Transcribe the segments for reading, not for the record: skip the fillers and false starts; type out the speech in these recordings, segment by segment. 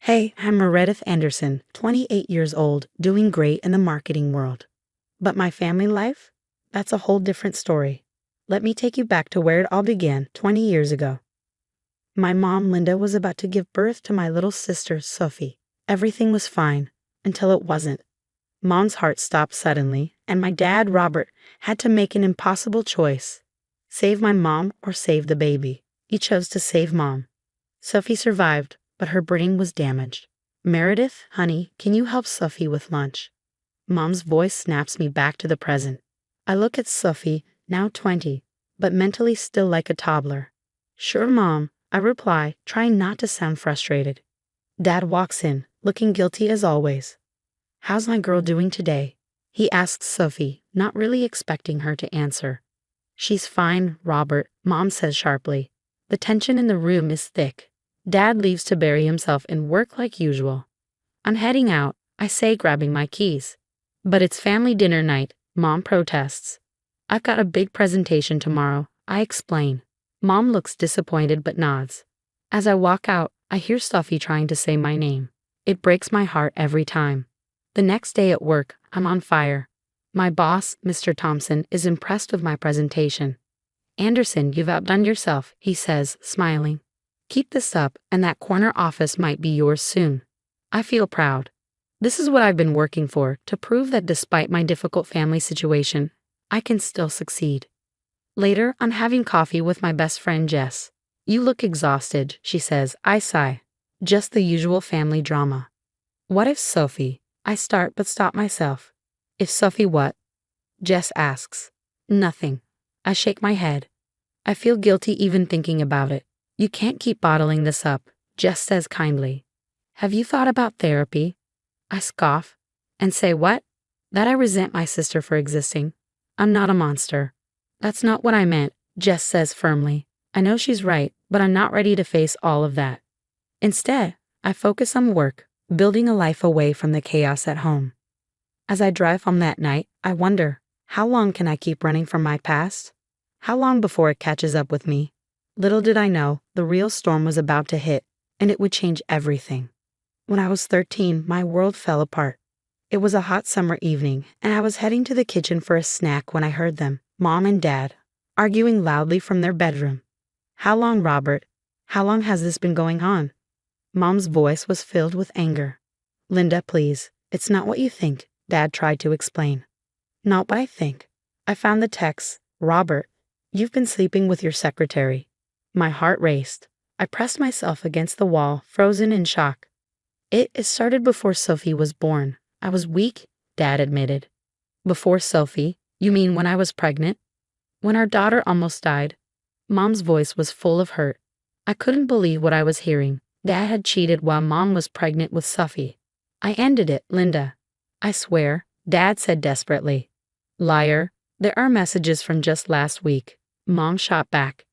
Hey, I'm Meredith Anderson, 28 years old, doing great in the marketing world. But my family life? That's a whole different story. Let me take you back to where it all began 20 years ago. My mom, Linda, was about to give birth to my little sister, Sophie. Everything was fine, until it wasn't. Mom's heart stopped suddenly, and my dad, Robert, had to make an impossible choice. Save my mom or save the baby. He chose to save Mom. Sophie survived, but her brain was damaged. Meredith, honey, can you help Sophie with lunch? Mom's voice snaps me back to the present. I look at Sophie, now 20, but mentally still like a toddler. Sure, Mom, I reply, trying not to sound frustrated. Dad walks in, looking guilty as always. How's my girl doing today? He asks Sophie, not really expecting her to answer. She's fine, Robert, Mom says sharply. The tension in the room is thick. Dad leaves to bury himself in work like usual. I'm heading out, I say, grabbing my keys. But it's family dinner night, Mom protests. I've got a big presentation tomorrow, I explain. Mom looks disappointed but nods. As I walk out, I hear Sophie trying to say my name. It breaks my heart every time. The next day at work, I'm on fire. My boss, Mr. Thompson, is impressed with my presentation. Anderson, you've outdone yourself, he says, smiling. Keep this up, and that corner office might be yours soon. I feel proud. This is what I've been working for, to prove that despite my difficult family situation, I can still succeed. Later, I'm having coffee with my best friend Jess. You look exhausted, she says. I sigh. Just the usual family drama. What if Sophie? I start but stop myself. If Sophie what? Jess asks. Nothing. I shake my head. I feel guilty even thinking about it. You can't keep bottling this up, Jess says kindly. Have you thought about therapy? I scoff. And say what? That I resent my sister for existing. I'm not a monster. That's not what I meant, Jess says firmly. I know she's right, but I'm not ready to face all of that. Instead, I focus on work, building a life away from the chaos at home. As I drive home that night, I wonder, how long can I keep running from my past? How long before it catches up with me? Little did I know, the real storm was about to hit, and it would change everything. When I was 13, my world fell apart. It was a hot summer evening, and I was heading to the kitchen for a snack when I heard them, Mom and Dad, arguing loudly from their bedroom. How long, Robert? How long has this been going on? Mom's voice was filled with anger. Linda, please, it's not what you think, Dad tried to explain. Not what I think. I found the text. Robert, you've been sleeping with your secretary. My heart raced. I pressed myself against the wall, frozen in shock. It started before Sophie was born. I was weak, Dad admitted. Before Sophie? You mean when I was pregnant? When our daughter almost died? Mom's voice was full of hurt. I couldn't believe what I was hearing. Dad had cheated while Mom was pregnant with Sophie. I ended it, Linda. I swear, Dad said desperately. Liar. There are messages from just last week. Mom shot back.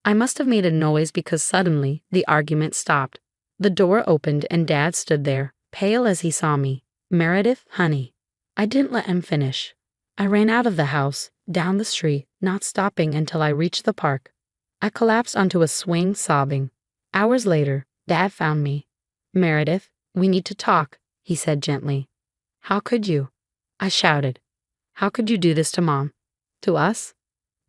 I must have made a noise because suddenly the argument stopped. The door opened and Dad stood there, pale as he saw me. Meredith, honey. I didn't let him finish. I ran out of the house, down the street, not stopping until I reached the park. I collapsed onto a swing, sobbing. Hours later, Dad found me. Meredith, we need to talk, he said gently. How could you? I shouted. How could you do this to Mom? To us?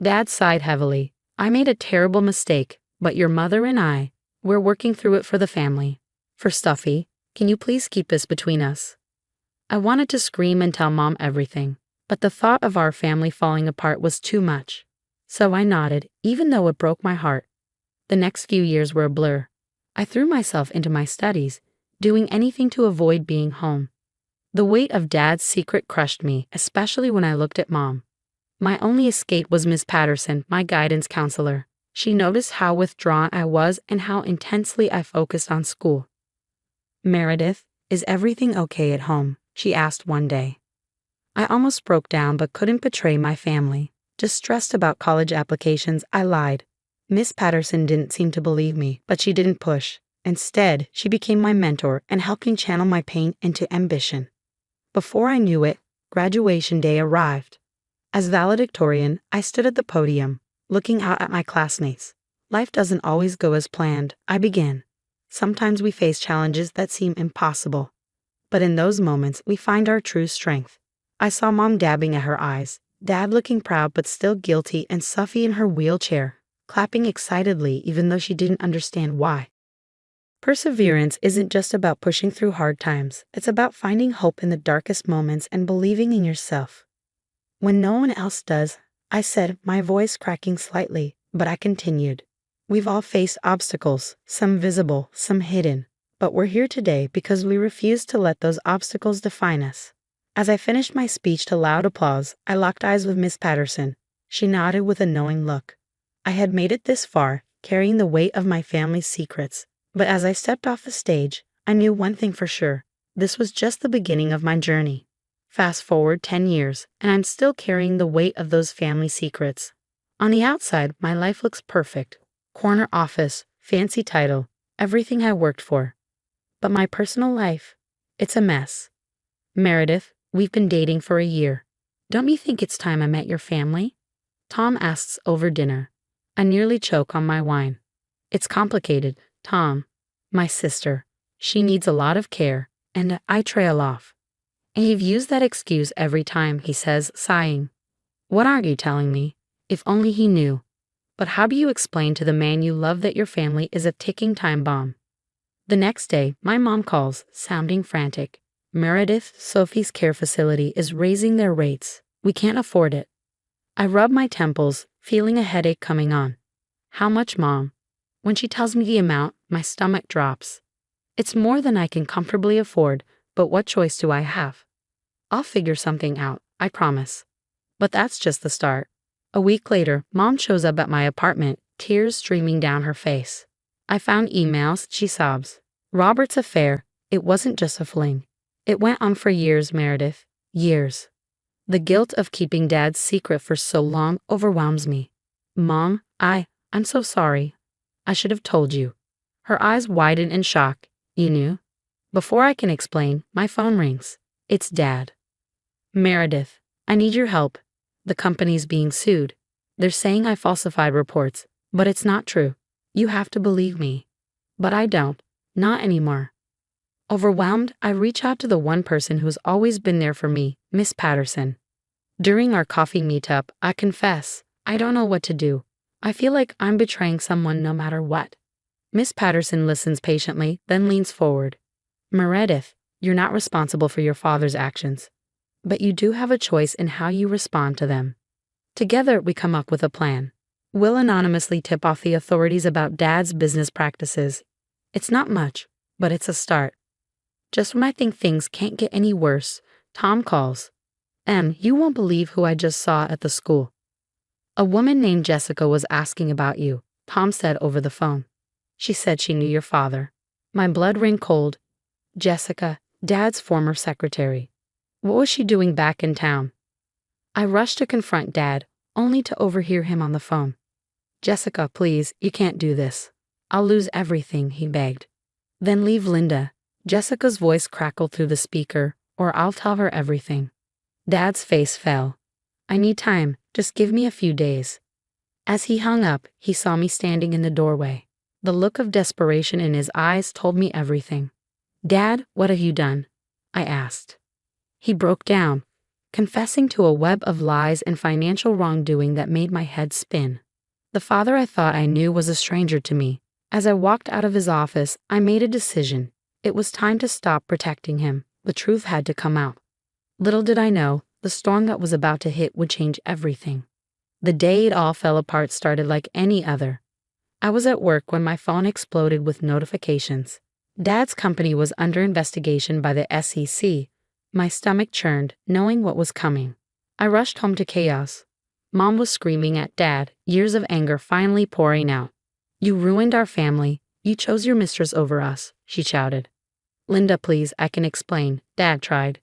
Dad sighed heavily. I made a terrible mistake, but your mother and we're working through it for the family. For Stuffy, can you please keep this between us? I wanted to scream and tell Mom everything, but the thought of our family falling apart was too much. So I nodded, even though it broke my heart. The next few years were a blur. I threw myself into my studies, doing anything to avoid being home. The weight of Dad's secret crushed me, especially when I looked at Mom. My only escape was Miss Patterson, my guidance counselor. She noticed how withdrawn I was and how intensely I focused on school. Meredith, is everything okay at home? She asked one day. I almost broke down but couldn't betray my family. Just stressed about college applications, I lied. Miss Patterson didn't seem to believe me, but she didn't push. Instead, she became my mentor and helped me channel my pain into ambition. Before I knew it, graduation day arrived. As valedictorian, I stood at the podium, looking out at my classmates. Life doesn't always go as planned, I began. Sometimes we face challenges that seem impossible. But in those moments, we find our true strength. I saw Mom dabbing at her eyes, Dad looking proud but still guilty, and Sophie in her wheelchair, clapping excitedly even though she didn't understand why. Perseverance isn't just about pushing through hard times, it's about finding hope in the darkest moments and believing in yourself. When no one else does, I said, my voice cracking slightly, but I continued. We've all faced obstacles, some visible, some hidden, but we're here today because we refuse to let those obstacles define us. As I finished my speech to loud applause, I locked eyes with Miss Patterson. She nodded with a knowing look. I had made it this far, carrying the weight of my family's secrets, but as I stepped off the stage, I knew one thing for sure. This was just the beginning of my journey. Fast forward 10 years, and I'm still carrying the weight of those family secrets. On the outside, my life looks perfect. Corner office, fancy title, everything I worked for. But my personal life, it's a mess. Meredith, we've been dating for a year. Don't you think it's time I met your family? Tom asks over dinner. I nearly choke on my wine. It's complicated, Tom. My sister. She needs a lot of care, and I trail off. And you've used that excuse every time, he says, sighing. What aren't you telling me? If only he knew. But how do you explain to the man you love that your family is a ticking time bomb? The next day, my mom calls, sounding frantic. Meredith, Sophie's care facility is raising their rates. We can't afford it. I rub my temples, feeling a headache coming on. How much, Mom? When she tells me the amount, my stomach drops. It's more than I can comfortably afford, but what choice do I have? I'll figure something out, I promise. But that's just the start. A week later, Mom shows up at my apartment, tears streaming down her face. I found emails, she sobs. Robert's affair, it wasn't just a fling. It went on for years, Meredith. Years. The guilt of keeping Dad's secret for so long overwhelms me. Mom, I'm so sorry. I should have told you. Her eyes widen in shock. You knew? Before I can explain, my phone rings. It's Dad. Meredith, I need your help. The company's being sued. They're saying I falsified reports, but it's not true. You have to believe me. But I don't. Not anymore. Overwhelmed, I reach out to the one person who's always been there for me, Miss Patterson. During our coffee meetup, I confess, I don't know what to do. I feel like I'm betraying someone no matter what. Miss Patterson listens patiently, then leans forward. Meredith, you're not responsible for your father's actions, but you do have a choice in how you respond to them. Together, we come up with a plan. We'll anonymously tip off the authorities about Dad's business practices. It's not much, but it's a start. Just when I think things can't get any worse, Tom calls. You won't believe who I just saw at the school. A woman named Jessica was asking about you, Tom said over the phone. She said she knew your father. My blood ran cold. Jessica, Dad's former secretary. What was she doing back in town? I rushed to confront Dad, only to overhear him on the phone. Jessica, please, you can't do this. I'll lose everything, he begged. Then leave Linda. Jessica's voice crackled through the speaker, or I'll tell her everything. Dad's face fell. I need time, just give me a few days. As he hung up, he saw me standing in the doorway. The look of desperation in his eyes told me everything. Dad, what have you done? I asked. He broke down, confessing to a web of lies and financial wrongdoing that made my head spin. The father I thought I knew was a stranger to me. As I walked out of his office, I made a decision. It was time to stop protecting him. The truth had to come out. Little did I know, the storm that was about to hit would change everything. The day it all fell apart started like any other. I was at work when my phone exploded with notifications. Dad's company was under investigation by the SEC. My stomach churned, knowing what was coming. I rushed home to chaos. Mom was screaming at Dad, years of anger finally pouring out. You ruined our family. You chose your mistress over us, she shouted. Linda, please, I can explain, Dad tried.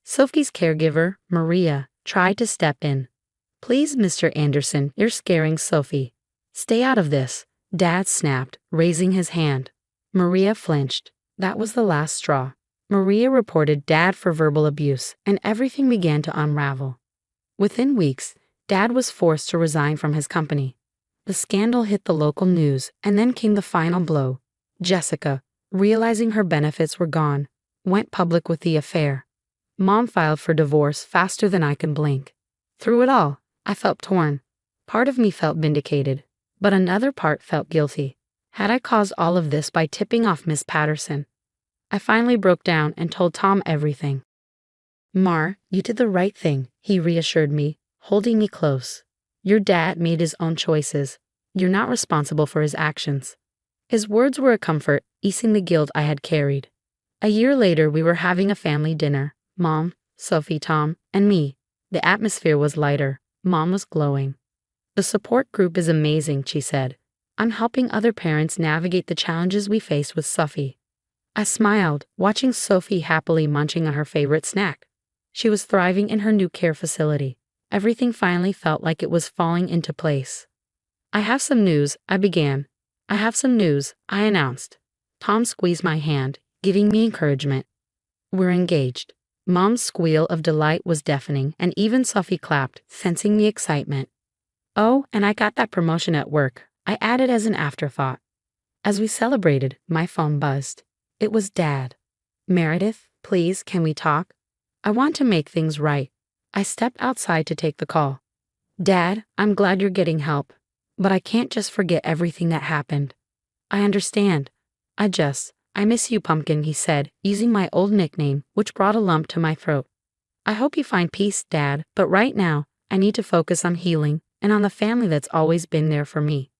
Sophie's caregiver, Maria, tried to step in. Please, Mr. Anderson, you're scaring Sophie. Stay out of this, Dad snapped, raising his hand. Maria flinched. That was the last straw. Maria reported Dad for verbal abuse, and everything began to unravel. Within weeks, Dad was forced to resign from his company. The scandal hit the local news, and then came the final blow. Jessica, realizing her benefits were gone, went public with the affair. Mom filed for divorce faster than I could blink. Through it all, I felt torn. Part of me felt vindicated, but another part felt guilty. Had I caused all of this by tipping off Miss Patterson? I finally broke down and told Tom everything. Mar, you did the right thing, he reassured me, holding me close. Your dad made his own choices. You're not responsible for his actions. His words were a comfort, easing the guilt I had carried. A year later, we were having a family dinner. Mom, Sophie, Tom, and me. The atmosphere was lighter. Mom was glowing. The support group is amazing, she said. I'm helping other parents navigate the challenges we face with Sophie. I smiled, watching Sophie happily munching on her favorite snack. She was thriving in her new care facility. Everything finally felt like it was falling into place. I have some news, I began. I have some news, I announced. Tom squeezed my hand, giving me encouragement. We're engaged. Mom's squeal of delight was deafening, and even Sophie clapped, sensing the excitement. Oh, and I got that promotion at work, I added as an afterthought. As we celebrated, my phone buzzed. It was Dad. Meredith, please, can we talk? I want to make things right. I stepped outside to take the call. Dad, I'm glad you're getting help, but I can't just forget everything that happened. I understand. I miss you, Pumpkin, he said, using my old nickname, which brought a lump to my throat. I hope you find peace, Dad, but right now, I need to focus on healing and on the family that's always been there for me.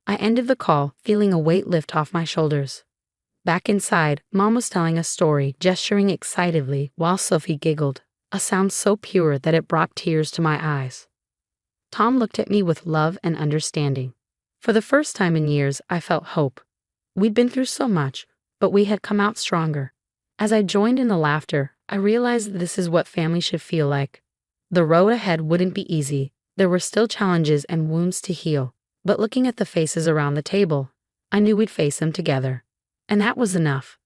I ended the call, feeling a weight lift off my shoulders. Back inside, Mom was telling a story, gesturing excitedly while Sophie giggled, a sound so pure that it brought tears to my eyes. Tom looked at me with love and understanding. For the first time in years, I felt hope. We'd been through so much, but we had come out stronger. As I joined in the laughter, I realized this is what family should feel like. The road ahead wouldn't be easy. There were still challenges and wounds to heal, but looking at the faces around the table, I knew we'd face them together. And that was enough.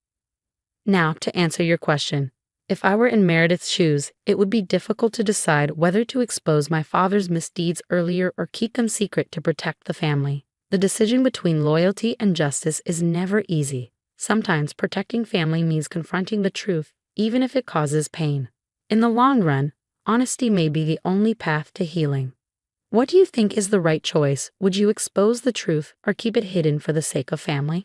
Now, to answer your question, if I were in Meredith's shoes, it would be difficult to decide whether to expose my father's misdeeds earlier or keep them secret to protect the family. The decision between loyalty and justice is never easy. Sometimes protecting family means confronting the truth, even if it causes pain. In the long run, honesty may be the only path to healing. What do you think is the right choice? Would you expose the truth or keep it hidden for the sake of family?